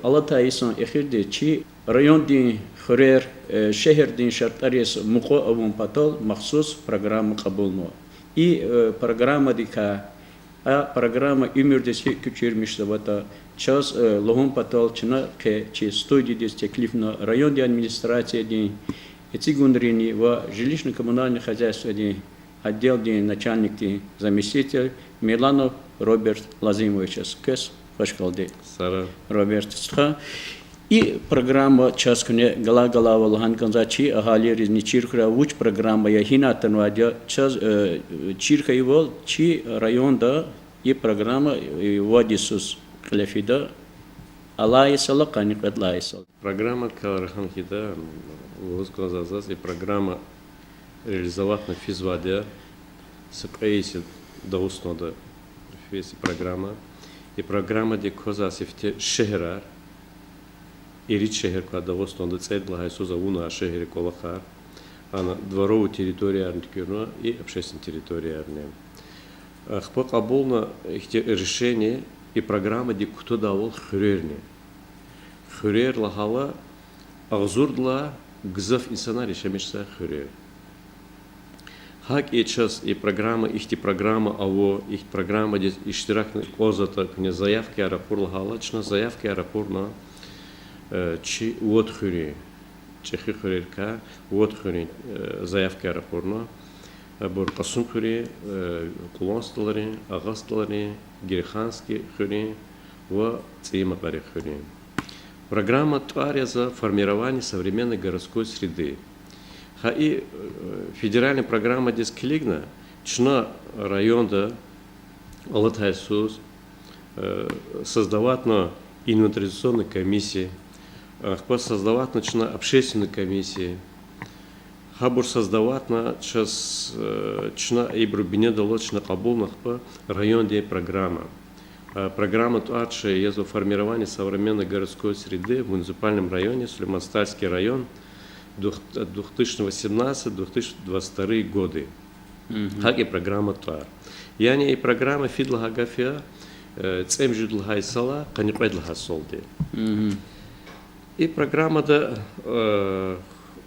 Alatayson ehirde çi rayon din xurer şehir din şartlarıyız muko avun patol mahsus programı kabul mu. Программа дика программа иммердеси küçülmüştü vata çaz lohun patalçına ke çi studi des teklifna rayon di администрация di эцигундрини ва жилищно-коммунальное хозяйство di отдел di начальник di заместитель Миланов Роберт Лазимович Скес hoş geldi. Sara. Роберт Сха. И программа часткне гала-гала валхан канзачи ахали ризни чирхра уч программа я хинатан вадя час чирха его чи районда и программа вадисус клефида алайсала каникат лайсал. Программа Калархан Хида возглавляется и программа реализовать на физваде с проеси до основы физ программа и программа де коза сифте шехрар Ирит шехер когда в основном центр Хайсуза уна шехер колахар, она дворовую территорию арнтикерно и общественную территорию арнем. Хпак аболна их решение и программа де кто давал хрерне. Хрер лахала агзурдла гзав инсана решемешса хрер. Хак и час и программа аво их программа де иштирак козата не заявки аэропорт лахала, чна заявки аэропорт на чи вот хюри, чехи хюрирка, вот хюри заявки аэропорна, боркасун хюри, кулонсталари, агасталари, гирханский хюри, ва цимаклари хюри. Программа тваря за формирование современной городской среды. И федеральная программа дискилигна, чна районда Алатайсус создавать на инвентаризационной комиссии, создавать начна общественной комиссии, хабур создавать на час чна и брубине долочна кабулнах по районной программа. Программа туарче езо формирование современной городской среды в муниципальном районе Сулейманстальский район 2018-2022 годы. Как и программа туар. Яни и программа фидла гафия цемжуд лхайсала канипед лхасолди. И программа да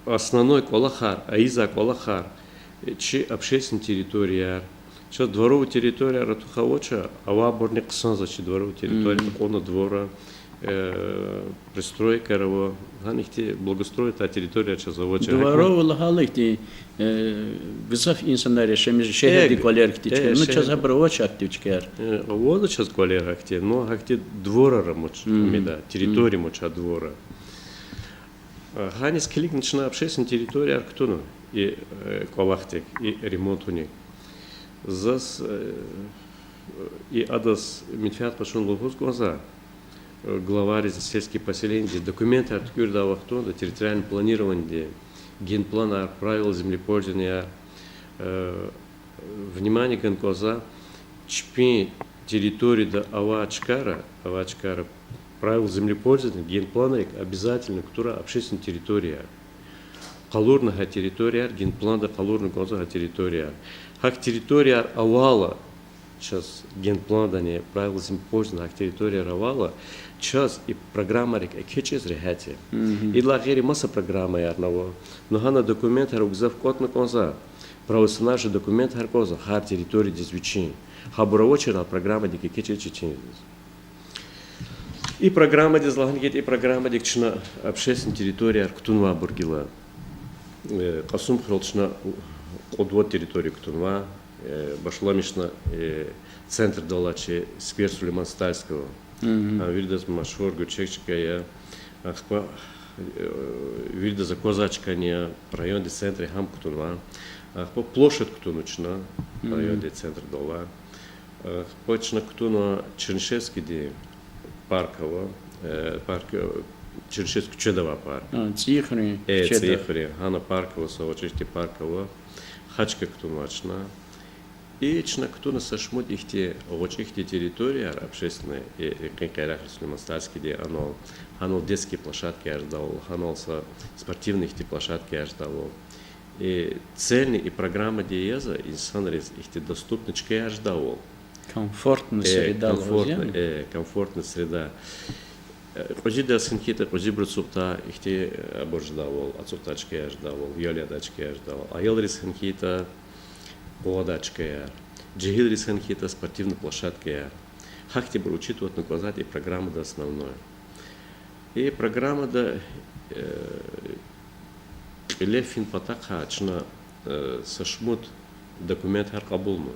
основной колахар, аиза колахар, чи общественная территория, чи дворовая территория ратухавоча, аваборник санза чи дворовая территория, такого двора, пристройка его, ганихти благостроит а территория чи заводча. Дворовая лахалихти вызов инсанария, шехер ди колеркти, ну час абровоча активчкер. Вот час колеркти, но акти двора рамоч, да, территория моча двора. Ганис клик начина общественная территория Арктуну и Колахтик и ремонтуник. Зас и адас Митфиат пошел логос глаза. Главарь сельских поселений, документы Арктюрда Вахтунда, территориальное планирование, генплана, правила землепользования, внимание генкоза, чпи территории до Авачкара, правил землепользования, генплана обязательно, которая общественная территория. Калурная территория, генплан до калурная территория. Как территория Авала, сейчас генплан да не правил землепользования, как территория Авала, сейчас и программа рекечез рехати. И для гери масса программа ярного. Но хана документ харукзав кот на конза. Правоснажи документ харкоза, хар территории дизвичин. Хабуровочера программа дикечез чечен. И программа дизлагангет, и программа дикчна общественная территория Арктунва Бургила. Касум хролчна одвод территории Ктунва, башламишна центр Далачи, сквер Сулейман-Стальского. Вильдас Машвор Гучекчика я вильдас Козачкания, район де центре Хам Ктунва. Площадь Ктунучна, район де центр Дала. Почна Ктуна Чернышевский де Паркова, парк Чернышевский Чедова парк. Цихри. Цихри. Хана Паркова, Савочишти Паркова, Хачка Ктунвачна. И чна Ктуна сашмут ихте очихте территория общественная, и Кайрах Сулейманстальский, где оно детские площадки ожидал, оно спортивные площадки ожидал. И цельный и программа диеза инсан ихте доступнички ожидал. Комфортная среда. Комфортная среда. Козида синхита, козибру цукта, ихте обождавал, ацуктачке ождавал, йолядачке ождавал. Аялри синхита, поводачке, джигилри синхита, спортивной площадке. Хахти бы учитывать наказать и программа да основное. И программа да Лефин Патака, чна сашмут документ хар кабулму.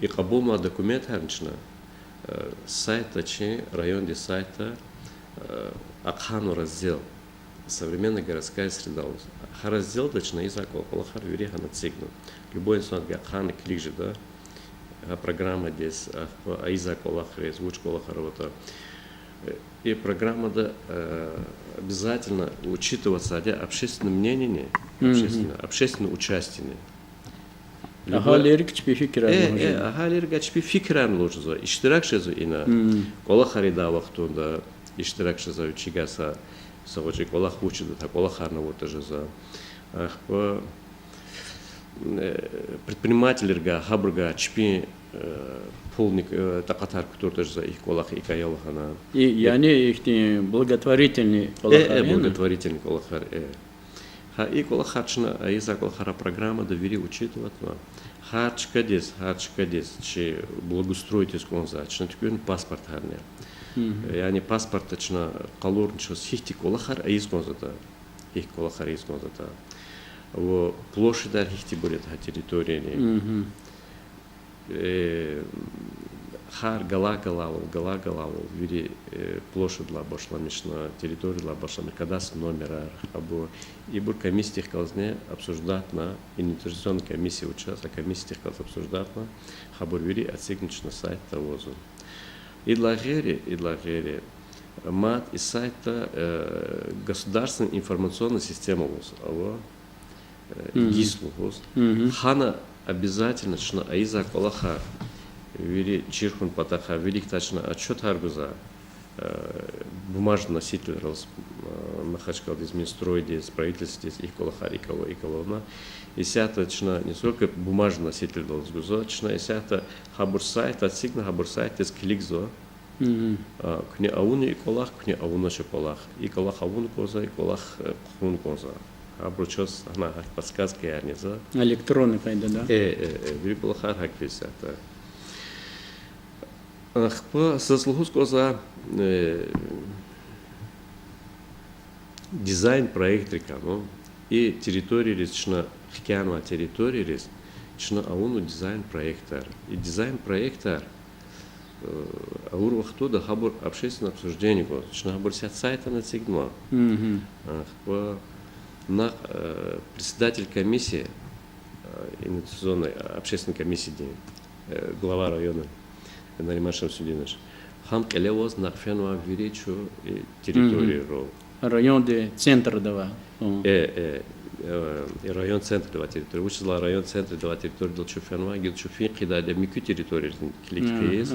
И кабулма документ харчна сайта чи район де сайта Акхану раздел современная городская среда. Раздел дочна из около хар вереха на цигну. Любой инсан Акхан клик же да программа здесь из около хар звуч около харота. И программа да обязательно учитываться общественное мнение, общественное участие. Ahalirik çipi fikirler. Ahalirik çipi fikirler olacak. İştirak şezu ina. Kola harida vaktunda iştirak şezu çigasa savcı kola huçudu ta kola harna orta şezu. Bu предпринимательерга хабрга çipi полник такатар кутурда şezu их kola икаялхана. И yani ихти благотворительный колахар. Благотворительный колахар. И кола харчна, из-за кола хара программа довери учитывать на харч кадис, чи благоустроитесь конза, чна такой паспорт харня. Я не паспорт, чна калор ничего сихти кола хар, а из конза та, их кола хар из конза та. Во площадь дар хихти будет на территории хар гала вери площадь ла башла мишна территория ла башла кадастр номера або и бур комиссия казне обсуждать на инвестиционная комиссия участвует, комиссия каз обсуждать на хабур вери отсигничный сайт тавозу. И для гери мат и сайта государственная информационная система воз, ава гислу воз. Хана обязательно шна аиза колаха вери чирхун патаха велик точно отчет аргуза бумажный носитель Махачкал из Минстроя, из правительства, из их колохарикова и колона. И сята точно не только бумажный носитель должгуза, точно и сята хабурсайт, отсигна хабурсайт из кликзо. Кне ауни и колах, кне ауна шоколах. И колах аун коза, и колах хун коза. Абручос, она подсказка я не за. Электронный кайда, да? Вери колохар хаквисята. По заслугу за дизайн проекта, ну и территории лично хикянова территории лично ауну дизайн проекта и дизайн проекта аур вахтуда хабур общественное обсуждение го лично хабур сят сайта на цигма на председатель комиссии инвестиционной общественной комиссии глава района Нариман Шамсудинович хам келевоз нахфенва виричу территории ро район де центр дава. Район центр дава территории. Учила район центр дава территории дал чуфенва, гил чуфин кида де мику территории кликфейс.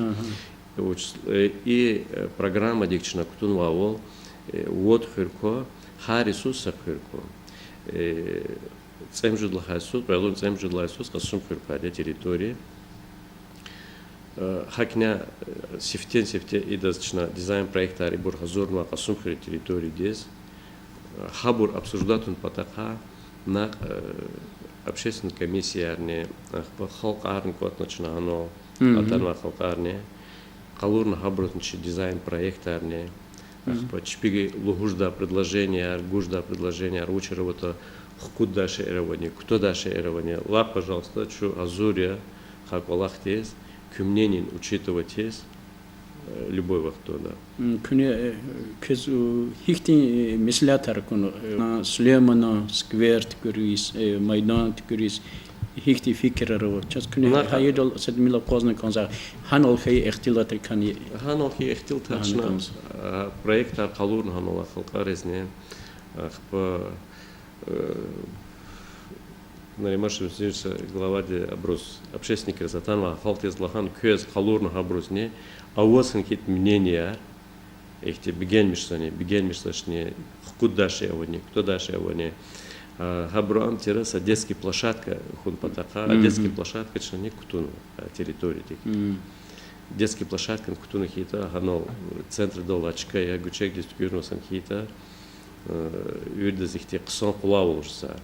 И программа дикчина кутунва вол вот хирко харисус сахирко. Цемжудла хасус, правило цемжудла хасус, касум хирко де территории. Хакня сифте и достаточно дизайн проекта Арибур Хазурма Касумхри территории здесь. Хабур обсуждать он потака на общественной комиссии арне халк арне кот начина оно атанва халк арне калурна хабур начи дизайн проекта арне чпиги лугужда предложения аргужда предложения аручеровато хкуд даше эрование кто даше эрование ла пожалуйста чу азурия хаквалах здесь Кюмненин учитывать есть любой вахто, да. Кюне кезу хихти мислятар куну Сулеймана сквер тикурис майдан тикурис хихти фикерaro. Час кюне хайдол седмила козна конза ханол хай ихтилат кани. Ханол хай ихтилат чна проект аркалурн ханол халкарезне по Наримашев здесь глава де оброс общественник Красотанва Халтез Лахан Кёз Халурна обросне, а у вас какие-то мнения, их те беген мишсане, куда шеевани, кто даше его Хабруам терраса детская площадка хун патака, детская площадка чна не кутун территории детские площадки, которые хита, ханал центр доллачка, я гучек дистукирну сан хита, юридес их те ксон кулау уже.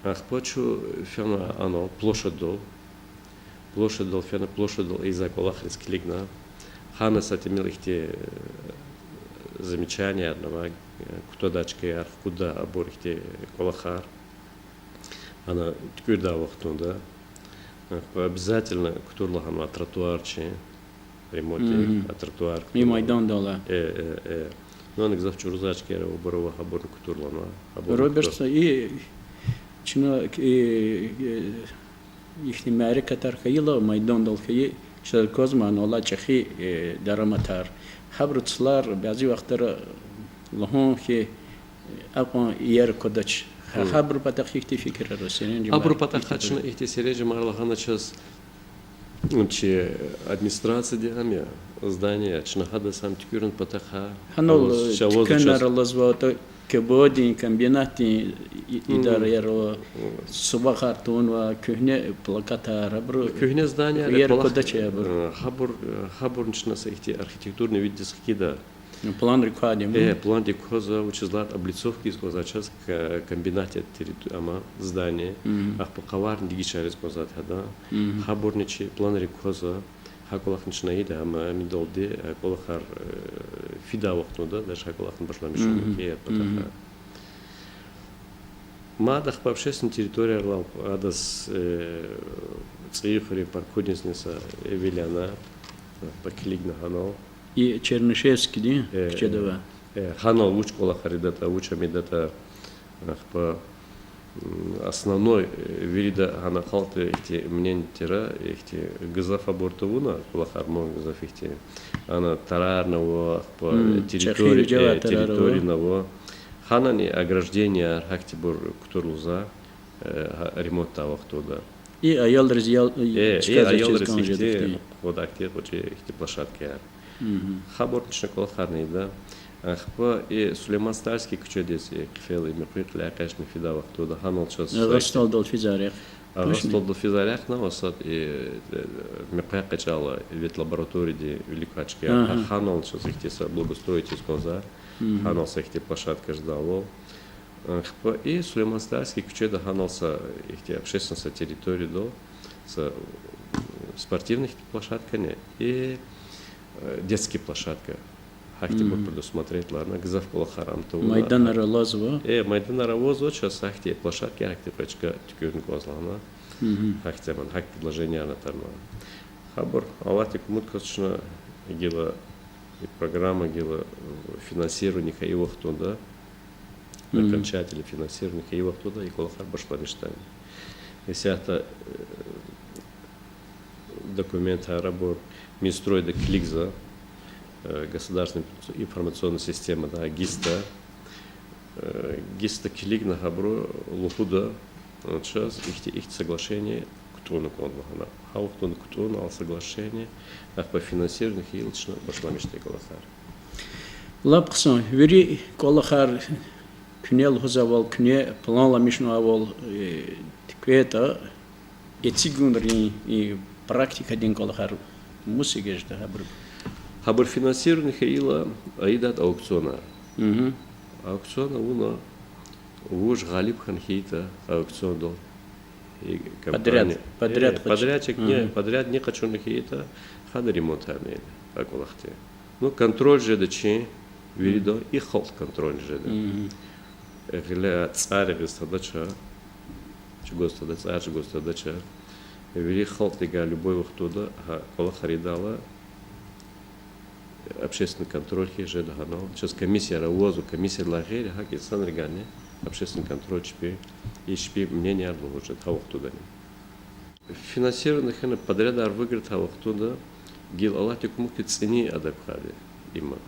Ах почу фена ано площадь дол фена площадь дол из-за колахрис клигна, хана сатимил их те замечания одного, кто дачка арх куда обор их те колахар, она теперь да вахтун да. Обязательно кутурлахам тротуарчи, ремонте, тротуар. И майдан дала. Ну, он экзав чурзачки, я оборова хабор кутурлана. Роберт, и чина их немаре катархаила майдан далхи, что козман ола чахи дараматар. Хабруцлар бязи вахтар лахон хи акон иер кодач. Хабру патахихти фикер росинен. Хабру патахачна ихти сережи марлахана час че администрация диамия здание чнахада сам тикурн патаха. Ханол тиканар лазвата кебодин комбинати идара яро субахартун ва кухне плаката рабру. Кухне здание иер кодаче абр. Хабр нчна ихти архитектурный вид дискида. План рекадим. План дикоза учезлат облицовки из коза час комбинате ама здание. Ах по каварн дигичарис коза хада. Хаборничи план рекоза хаколах нчнаида ама мидолде колахар фида вахтуда даже хаколахн башламишон ке патаха. Мадах по общественной территории орлал адас цифры паркоднесница Эвеляна по клигна ханал. И Чернышевский, да? Чедова. Ханал уч колахаридата учамидата по основной вида ханахалты эти мнения тира эти газаф абортовуна колахармон газаф эти она тарарного по территории того ханани ограждение архитектур кутурлуза ремонт того туда. И аял разъял. Аял разъял. Вот актер вот эти площадки. Хаборничный колхарный, да. Ахпа и Сулейман Стальский кучедес и кфел и мирприкли акашный фидавах туда ханал час. Ростол дол физарях. Ростол дол физарях на осад и мирприкачала вид лаборатории де великачки. Ханал час их теса благоустроить из конза. Ханал са их те площадка ждало. Ахпа и Сулейман Стальский кучеда ханался их те общественной территории до с спортивных площадками и детские площадка. Хахти бы предусмотреть, ладно, гзав колахарам то. Майдан Аралазова. Майдан Аравозо, сейчас хахти площадки, хахти прочка тюкюрн козлана. Хахти ман, хахти предложение на тарма. Хабар, алати кумуткачна гила и программа гила финансирование хаивах туда. Окончатели финансирования хаивах туда и колахар башпаништани. Если это документ Арабор Минстрой де Кликза, государственная информационная система, да, ГИСТа, ГИСТа Клик на Хабру, Лухуда, сейчас их соглашение, Кутуна Конвахана, Хаухтун Кутуна, ал соглашение, ах по финансированию Хилчна, пошла мечта Колахар. Лапксон, вери Колахар, Кнел Хузавал, Кне, планла Мишнуавал, Тиквета, Эцигунри и практика дин Колахар. Мусигеш да хабр. Хабр финансирование хейла аидат аукциона. Аукциона уна уж галиб хан хейта аукцион дол. Подрядчик не подряд не хочу на хейта хада ремонт амель акулахте. Ну контроль же дачи видо и холд контроль же да. Гля царь гостадача. Чгостадача чгостадача. Вели халтига любой вахтуда, кола харидала общественный контроль хиже дагано. Сейчас комиссия равозу, комиссия лагеря, хаки санригане, общественный контроль чпи, и чпи мнение арвужет хавахтуда. Финансированных хена подряда арвыгрет хавахтуда, гил алатик муки цени адапхали има.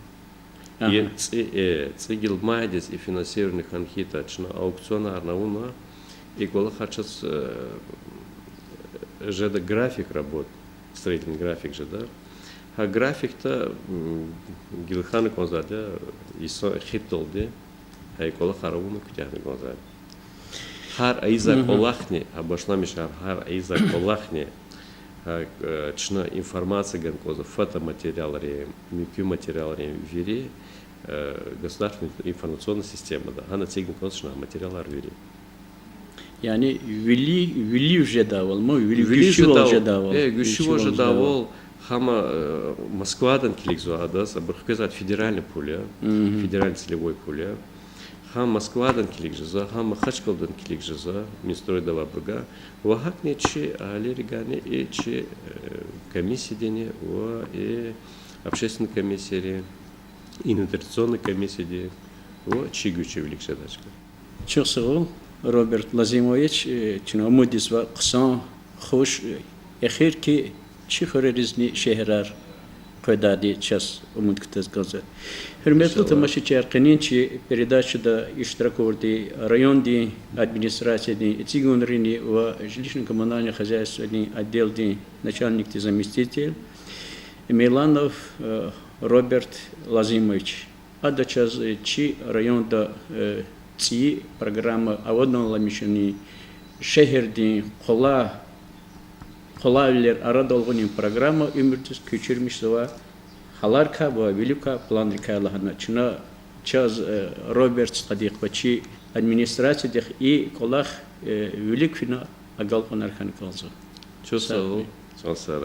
И цигил майдес и финансированных анхитачна аукциона арнауна, и кола хачас же да график работ, строительный график же, да. А график-то гилхан конзаде, исо хитолде, а и кола харавуна кутяхны конзаде. Хар аиза колахне, обошла миша хар аиза колахне, чна информация ганкоза, фотоматериалы, микроматериалы вери, государственная информационная система, да, она цигн кончна материалы вери. Yani vili jedavol mu vili Güçlü güçlü jedavol. güçlü davol, хама Москвадан киликзуадас, абырхказат федеральный пуля, федеральный целевой пуля. Хам Москвадан киликжаза, хам Махачкалдан киликжаза, Минстрой дава бага. Вахак не чи алеригане и чи комиссии дене, и общественной комиссии, инвестиционной комиссии, чи гючи великшадачка. Çok sağ ol Robert Lazimovic. Çünkü umudis ve kısa hoş ehir ki çıkarırızı şehirler koydadi ças umut kıtız gazı. Hürmetli tamaşıcı erkenin ki передачада iştirakordi районди администрации, цигунрини ve жилищно-коммунальное хозяйственный отделdi начальник заместитель Миланов Роберт Лазимович. Ада час чи районда ci программа аводнолαμишни şehirdi kolaylar aradolğunun programı ümürtüz küçülmüş ve halarka ve vilika planrika lahana çına çaz Robert Stadik ve çi administrasiyadih i kolak vilik fina agal konarkan kalzo. Çok sağ ol. Çok sağ ol.